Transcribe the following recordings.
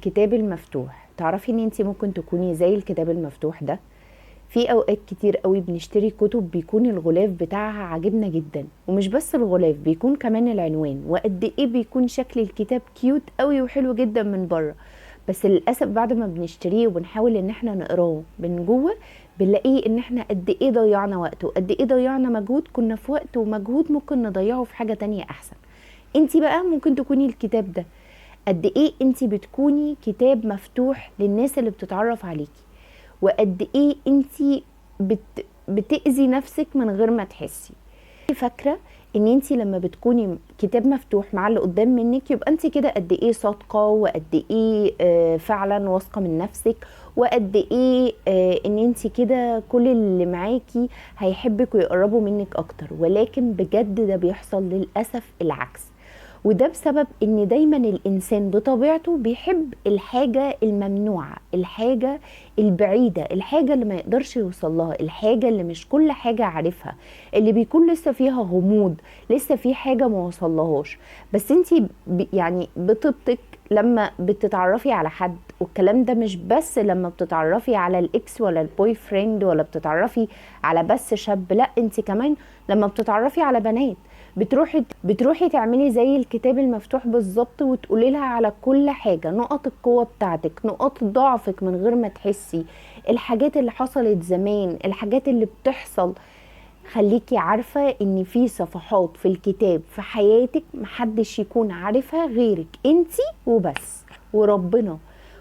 الكتاب المفتوح. تعرفي ان انتي ممكن تكوني زي الكتاب المفتوح ده. في اوقات كتير قوي بنشتري كتب بيكون الغلاف بتاعها عاجبنا جدا، ومش بس الغلاف، بيكون كمان العنوان، وقد ايه بيكون شكل الكتاب كيوت قوي وحلو جدا من بره. بس للاسف بعد ما بنشتريه وبنحاول ان احنا نقراه من جوه، بنلاقيه ان احنا قد ايه ضيعنا وقت، وقد ايه ضيعنا مجهود كنا في وقت ومجهود ممكن نضيعه في حاجة تانية احسن. انتي بقى ممكن تكوني الكتاب ده. قد ايه انتي بتكوني كتاب مفتوح للناس اللي بتتعرف عليكي، وقد ايه انتي بتأذي نفسك من غير ما تحسي. فاكرة ان انتي لما بتكوني كتاب مفتوح مع اللي قدام منك، يبقى انتي كده قد ايه صادقة، وقد ايه فعلا واثقة من نفسك، وقد ايه ان انتي كده كل اللي معاكي هيحبك ويقربوا منك اكتر. ولكن بجد ده بيحصل للأسف العكس، وده بسبب ان دايما الانسان بطبيعته بيحب الحاجة الممنوعة، الحاجة البعيدة، الحاجة اللي ما يقدرش يوصل لها، الحاجة اللي مش كل حاجة عارفها، اللي بيكون لسه فيها غموض، لسه في حاجة ما وصلهاش. بس انتي يعني بطبطك لما بتتعرفي على حد، والكلام ده مش بس لما بتتعرفي على الاكس ولا البوي فريند، ولا بتتعرفي على بس شاب، لا انتي كمان لما بتتعرفي على بنات بتروحي تعملي زي الكتاب المفتوح بالظبط، وتقولي لها على كل حاجة، نقط القوة بتاعتك، نقط ضعفك من غير ما تحسي، الحاجات اللي حصلت زمان، الحاجات اللي بتحصل. خليكي عارفة ان في صفحات في الكتاب في حياتك محدش يكون عارفها غيرك انتي وبس وربنا،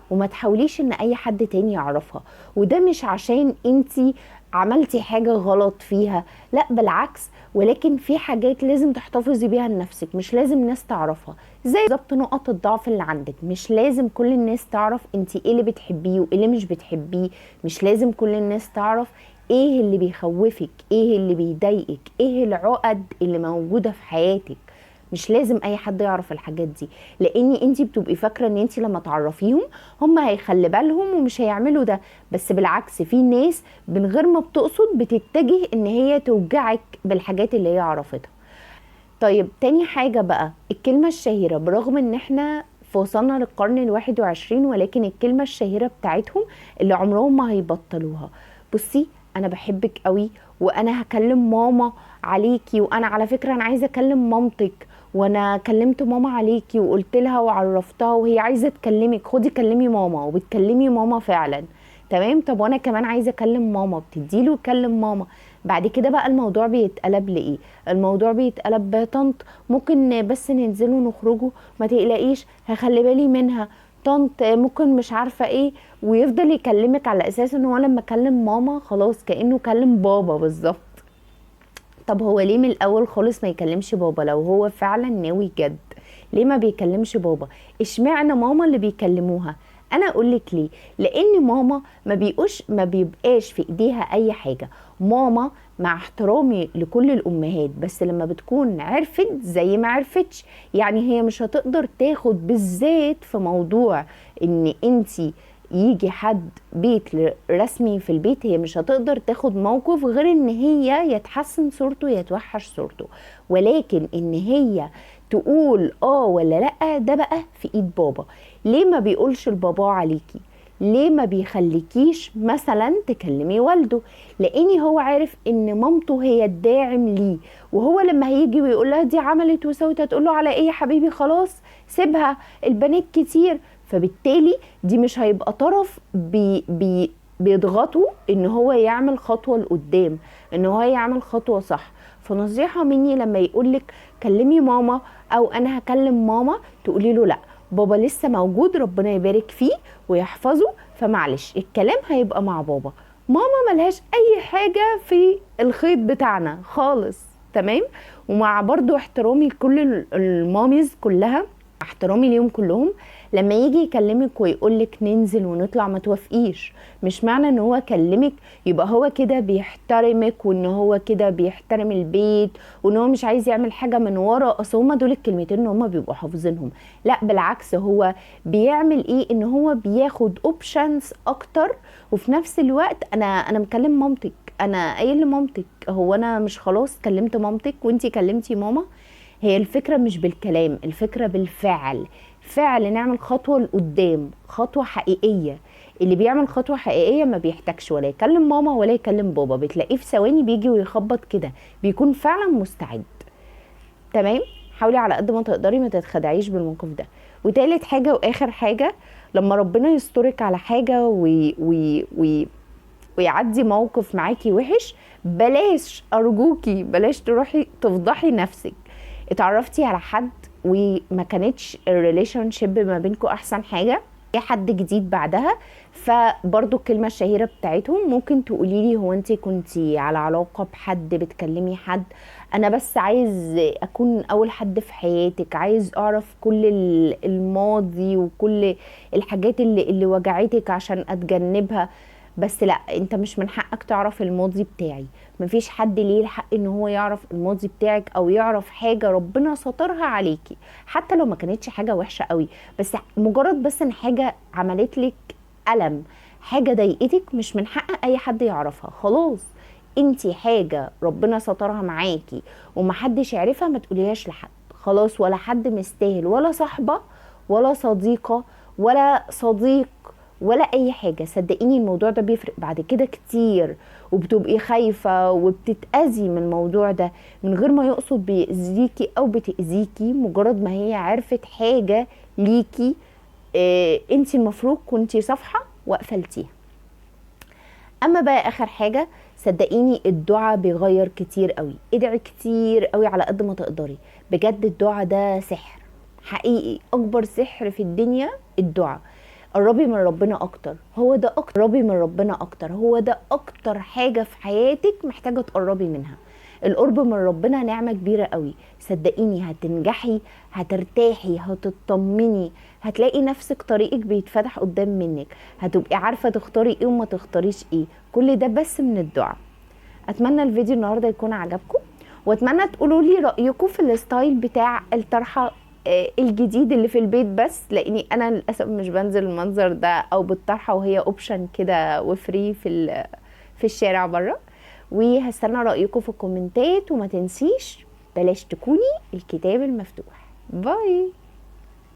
وما تحاوليش ان اي حد تاني يعرفها. وده مش عشان انتي عملتي حاجة غلط فيها، لا بالعكس، ولكن في حاجات لازم تحتفظي بيها لنفسك، مش لازم ناس تعرفها. زي بالظبط نقط الضعف اللي عندك، مش لازم كل الناس تعرف انتي ايه اللي بتحبيه وايه اللي مش بتحبيه. مش لازم كل الناس تعرف ايه اللي بيخوفك، ايه اللي بيضايقك، ايه العقد اللي موجودة في حياتك. مش لازم اي حد يعرف الحاجات دي، لان انتي بتبقي فاكرة ان انتي لما تعرفيهم هم هيخلي بالهم ومش هيعملوا ده. بس بالعكس، في ناس من غير ما بتقصد بتتجه ان هي توجعك بالحاجات اللي هي عرفتها. طيب تاني حاجة بقى، الكلمة الشهيرة. برغم ان احنا وصلنا للقرن ال21، ولكن الكلمة الشهيرة بتاعتهم اللي عمرهم ما هيبطلوها: بصي انا بحبك قوي، وانا هكلم ماما عليكي، وانا على فكرة انا عايزة اكلم مامتك، وانا كلمت ماما عليكي وقلت لها وعرفتها وهي عايزة تكلمك، خدي كلمي ماما. وبتكلمي ماما فعلا. تمام، طب وانا كمان عايزة اكلم ماما، بتديله يكلم ماما. بعد كده بقى الموضوع بيتقلب لايه؟ الموضوع بيتقلب: طنط ممكن بس ننزلوا نخرجوا، ما تقلقيش هخلي بالي منها. طنط ممكن مش عارفة ايه. ويفضل يكلمك على اساس ان هو لما كلم ماما خلاص كأنه كلم بابا بالظبط. طب هو ليه من الاول خالص ما يكلمش بابا لو هو فعلا ناوي جد؟ ليه ما بيكلمش بابا؟ اشمعنى ماما اللي بيكلموها؟ انا اقولك ليه. لان ماما ما بيبقاش في ايديها اي حاجة. ماما مع احترامي لكل الامهات، بس لما بتكون عرفت زي ما عرفتش، يعني هي مش هتقدر تاخد بالذات في موضوع ان انتي يجي حد بيت رسمي في البيت، هي مش هتقدر تاخد موقف غير ان هي يتحسن صورته يتوحش صورته. ولكن ان هي تقول اه ولا لا، ده بقى في ايد بابا. ليه ما بيقولش لبابا عليكي؟ ليه ما بيخليكيش مثلا تكلمي والده؟ لان هو عارف ان مامته هي الداعم ليه، وهو لما هيجي ويقول لها دي عملت وسوت، هتقول له على ايه يا حبيبي، خلاص سيبها، البنات كتير. فبالتالي دي مش هيبقى طرف بيضغطوا ان هو يعمل خطوة لقدام، ان هو يعمل خطوة صح. فنصيحة مني لما يقولك كلمي ماما او انا هكلم ماما، تقولي له لا، بابا لسه موجود، ربنا يبارك فيه ويحفظه، فمعلش الكلام هيبقى مع بابا. ماما ملهاش اي حاجة في الخيط بتاعنا خالص. تمام. ومع برضو احترامي لكل الماميز كلها، احترامي ليهم كلهم، لما يجي يكلمك ويقولك ننزل ونطلع، ما توافقيش. مش معنى ان هو كلمك يبقى هو كده بيحترمك، وان هو كده بيحترم البيت، وان هو مش عايز يعمل حاجة من ورا. اصل هما دول الكلمتين ان هما بيبقوا حافظينهم. لا بالعكس، هو بيعمل ايه؟ ان هو بياخد اوبشنز اكتر. وفي نفس الوقت انا مكلم مامتك، انا قايل لمامتك، هو انا مش خلاص كلمت مامتك وانتي كلمتي ماما؟ هي الفكرة مش بالكلام، الفكرة بالفعل. بالفعل نعمل خطوة لقدام، خطوة حقيقية. اللي بيعمل خطوة حقيقية ما بيحتاجش ولا يكلم ماما ولا يكلم بابا، بتلاقيه في ثواني بيجي ويخبط كده، بيكون فعلا مستعد. تمام. حاولي على قد ما تقدري ما تتخدعيش بالموقف ده. وتالت حاجة واخر حاجة، لما ربنا يسترك على حاجة ويعدي موقف معاكي وحش، بلاش ارجوكي بلاش تروحي تفضحي نفسك. اتعرفتي على حد وما كانتش الريليشن شيب ما بينكم احسن حاجة، جه حد جديد بعدها، فبرضو الكلمة الشهيرة بتاعتهم ممكن تقوليلي هو انتي كنتي على علاقة بحد، بتكلمي حد، انا بس عايز اكون اول حد في حياتك، عايز اعرف كل الماضي وكل الحاجات اللي وجعتك عشان اتجنبها. بس لا، انت مش من حقك تعرف الماضي بتاعي. مفيش حد ليه الحق ان هو يعرف الماضي بتاعك او يعرف حاجة ربنا سطرها عليكي، حتى لو ما كانتش حاجة وحشة قوي، بس مجرد بس ان حاجة عملت لك ألم، حاجة ضايقتك، مش من حق اي حد يعرفها. خلاص، انتي حاجة ربنا سطرها معاكي ومحدش يعرفها، ما تقوليهاش لحد خلاص. ولا حد مستاهل، ولا صاحبة ولا صديقة ولا صديق ولا اي حاجة. صدقيني الموضوع ده بيفرق بعد كده كتير، وبتبقي خايفة وبتتأذي من الموضوع ده من غير ما يقصد بيأذيكي او بتأذيكي، مجرد ما هي عرفت حاجة ليكي انتي المفروض كنتي صفحة وقفلتيها. اما بقى اخر حاجة، صدقيني الدعاء بيغير كتير قوي. ادعي كتير قوي على قد ما تقدري، بجد الدعاء ده سحر حقيقي، اكبر سحر في الدنيا الدعاء. قربي من ربنا اكتر، هو ده اكتر. قربي من ربنا اكتر، هو ده اكتر حاجة في حياتك محتاجة تقربي منها. القرب من ربنا نعمة كبيرة قوي، صدقيني هتنجحي، هترتاحي، هتطمني، هتلاقي نفسك طريقك بيتفتح قدام منك، هتبقي عارفة تختاري ايه وما تختاريش ايه. كل ده بس من الدعاء. اتمنى الفيديو النهاردة يكون عجبكم، واتمنى تقولوا لي رأيكم في الستايل بتاع الطرحة الجديد اللي في البيت، بس لاني انا للاسف مش بنزل المنظر ده او بالطرحة وهي اوبشن كده وفري في الشارع بره. وهستنى رأيكم في الكومنتات، وما تنسيش بلاش تكوني الكتاب المفتوح. باي.